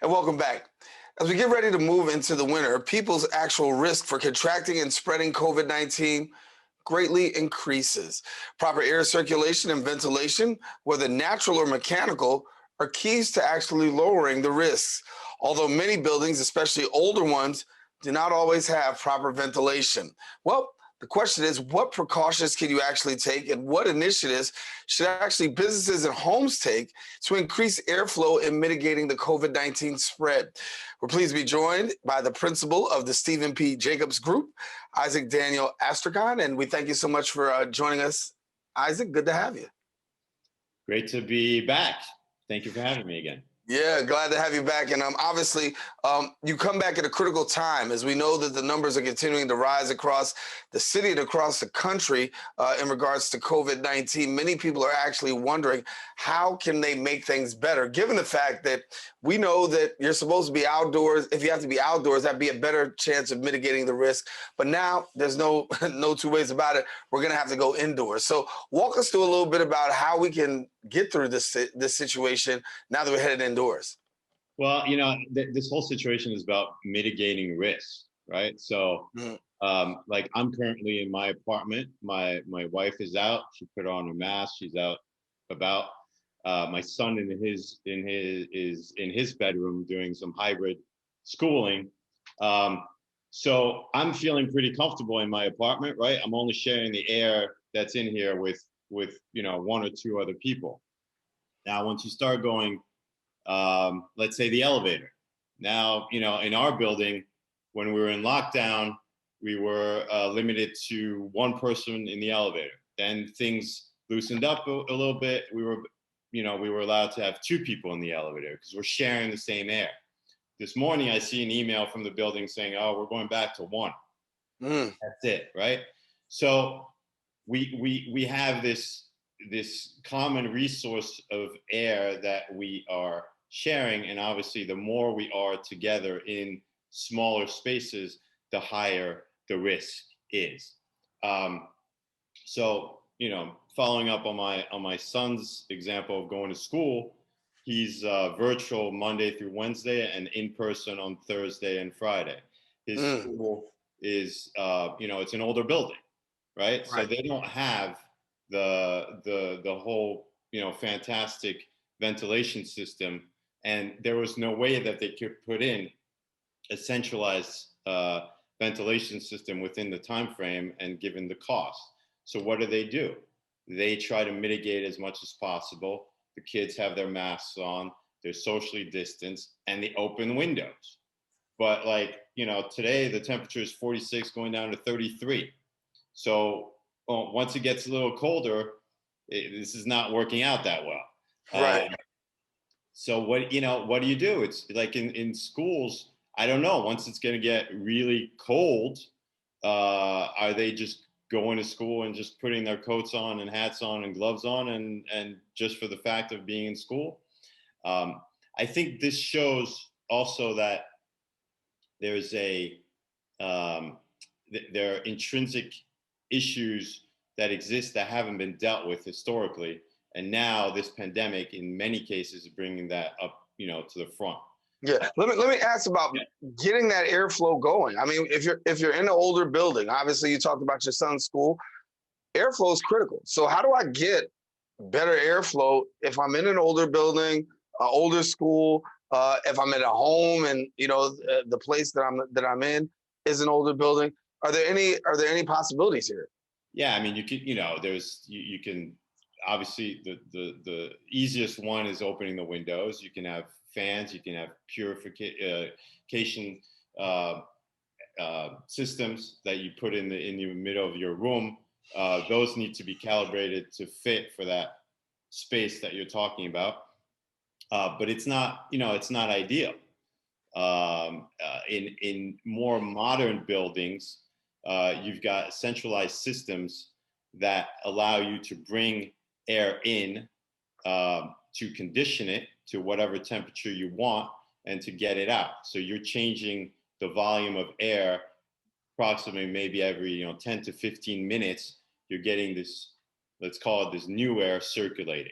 And welcome back. As we get ready to move into the winter, people's actual risk for contracting and spreading COVID-19 greatly increases. Proper air circulation and ventilation, whether natural or mechanical, are keys to actually lowering the risks. Although many buildings, especially older ones, do not always have proper ventilation. Well, the question is, what precautions can you actually take, and what initiatives should actually businesses and homes take to increase airflow in mitigating the COVID-19 spread? We're pleased to be joined by the principal of the Stephen P. Jacobs Group, Isaac Daniel Astrachan, and we thank you so much for joining us. Isaac, good to have you. Great to be back. Thank you for having me again. Yeah, glad to have you back. And obviously, you come back at a critical time, as we know that the numbers are continuing to rise across the city and across the country in regards to COVID-19. Many people are actually wondering, how can they make things better, given the fact that we know that you're supposed to be outdoors. If you have to be outdoors, that'd be a better chance of mitigating the risk. But now there's no two ways about it. We're going to have to go indoors. So walk us through a little bit about how we can get through this situation now that we're headed indoors. Well, this whole situation is about mitigating risk, right? So, like I'm currently in my apartment. My wife is out. She put on her mask. She's out about. My son is in his bedroom doing some hybrid schooling. So I'm feeling pretty comfortable in my apartment, right? I'm only sharing the air that's in here with one or two other people. Now, once you start going, let's say the elevator. Now, in our building, when we were in lockdown, we were limited to one person in the elevator. Then things loosened up a little bit. We were allowed to have two people in the elevator because we're sharing the same air. This morning, I see an email from the building saying, "Oh, we're going back to one." That's it, right? So we have this common resource of air that we are sharing, and obviously the more we are together in smaller spaces, the higher the risk is. So following up on my son's example of going to school, he's virtual Monday through Wednesday and in person on Thursday and Friday. His school is it's an older building, right? So they don't have the whole fantastic ventilation system, and there was no way that they could put in a centralized ventilation system within the time frame and given the cost. So what do? They try to mitigate as much as possible. The kids have their masks on, they're socially distanced, and they open windows. But today the temperature is 46 going down to 33. So once it gets a little colder, this is not working out that well. Right. So what do you do? It's like in schools, I don't know. Once it's going to get really cold, are they just going to school and just putting their coats on and hats on and gloves on and just for the fact of being in school? I think this shows also that there's there are intrinsic issues that exist that haven't been dealt with historically, and now this pandemic, in many cases, is bringing that up, to the front. Yeah, let me ask about getting that airflow going. I mean, if you're in an older building, obviously you talked about your son's school, airflow is critical. So how do I get better airflow if I'm in an older building, an older school? If I'm at a home and the place that I'm in is an older building, are there any possibilities here? Yeah, I mean, you can, you can obviously the easiest one is opening the windows. You can have fans, you can have purification systems that you put in the middle of your room. Those need to be calibrated to fit for that space that you're talking about. But it's not ideal. In more modern buildings, you've got centralized systems that allow you to bring air in, to condition it to whatever temperature you want and to get it out. So you're changing the volume of air approximately maybe every 10 to 15 minutes. You're getting this, let's call it this new air circulating.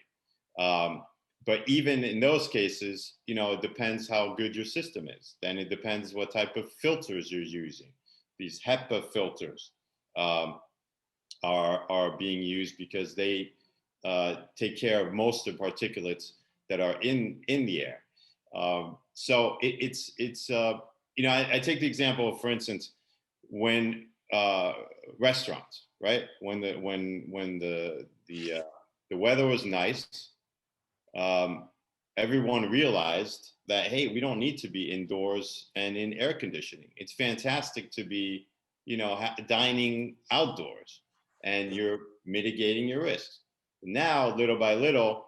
but even in those cases, it depends how good your system is. Then it depends what type of filters you're using. These HEPA filters um, are being used because they take care of most of the particulates that are in the air. So it's I take the example of, for instance, when restaurants, right? When the weather was nice, everyone realized that, hey, we don't need to be indoors and in air conditioning. It's fantastic to be, dining outdoors, and you're mitigating your risks. Now, little by little,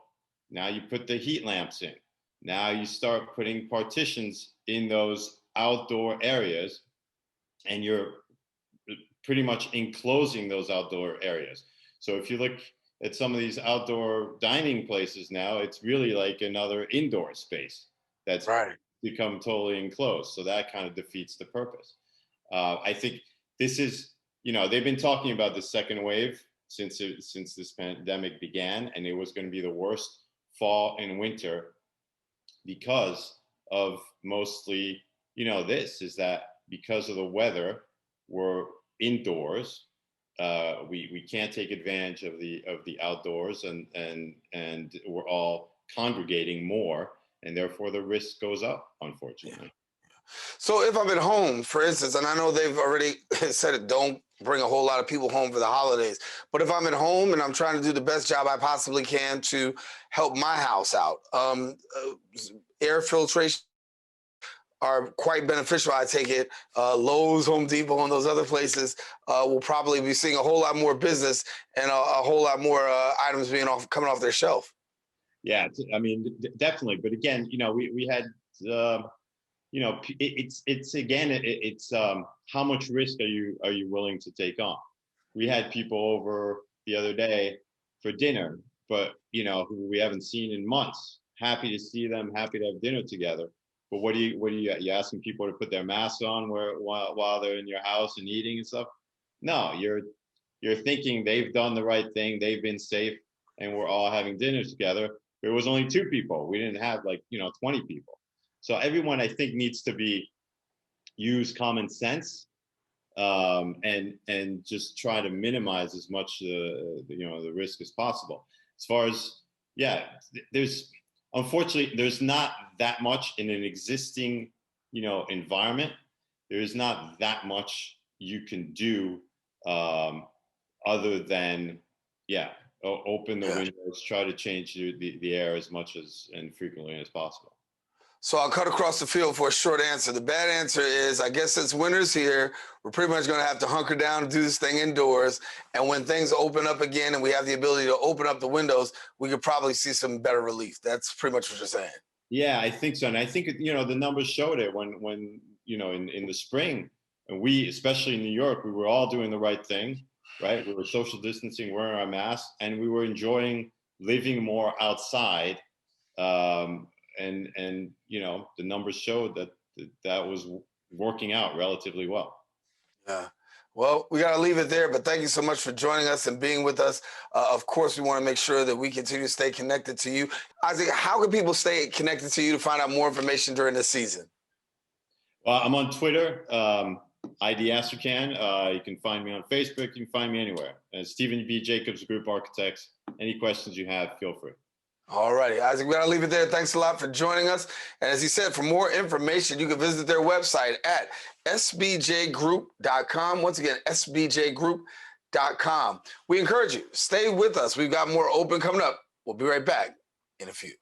now you put the heat lamps in. Now you start putting partitions in those outdoor areas, and you're pretty much enclosing those outdoor areas. So if you look at some of these outdoor dining places now, it's really like another indoor space that's Right. become totally enclosed. So that kind of defeats the purpose. I think this is, they've been talking about the second wave since this pandemic began, and it was going to be the worst fall and winter because of mostly, this is that because of the weather, we're indoors. We can't take advantage of the outdoors, and we're all congregating more, and therefore the risk goes up, unfortunately. So if I'm at home, for instance, and I know they've already said it, don't bring a whole lot of people home for the holidays. But if I'm at home and I'm trying to do the best job I possibly can to help my house out, air filtration are quite beneficial. I take it. Lowe's, Home Depot, and those other places will probably be seeing a whole lot more business and a whole lot more items coming off their shelf. Yeah, I mean, definitely. But again, we had, it's again, it's how much risk are you willing to take on? We had people over the other day for dinner, but who we haven't seen in months. Happy to see them, happy to have dinner together. But what do you asking people to put their masks on while they're in your house and eating and stuff? No, you're thinking they've done the right thing, they've been safe, and we're all having dinner together. There was only 2 people. We didn't have 20 people. So everyone, I think, needs to use common sense, and just try to minimize as much the risk as possible. As far as unfortunately there's not that much in an existing environment. There is not that much you can do, other than open the windows, try to change the air as much as and frequently as possible. So I'll cut across the field for a short answer. The bad answer is, I guess since winter's here, we're pretty much going to have to hunker down and do this thing indoors. And when things open up again and we have the ability to open up the windows, we could probably see some better relief. That's pretty much what you're saying. Yeah, I think so. And I think, the numbers showed it when in the spring, and we, especially in New York, we were all doing the right thing, right? We were social distancing, wearing our masks, and we were enjoying living more outside. And the numbers showed that was working out relatively well. Yeah. Well, we got to leave it there, but thank you so much for joining us and being with us. Of course, we want to make sure that we continue to stay connected to you. Isaac, how can people stay connected to you to find out more information during this season? Well, I'm on Twitter, ID Astrachan. You can find me on Facebook. You can find me anywhere. Stephen B. Jacobs, Group Architects. Any questions you have, feel free. All righty, Isaac, we got to leave it there. Thanks a lot for joining us. And as he said, for more information, you can visit their website at sbjgroup.com. Once again, sbjgroup.com. We encourage you, stay with us. We've got more open coming up. We'll be right back in a few.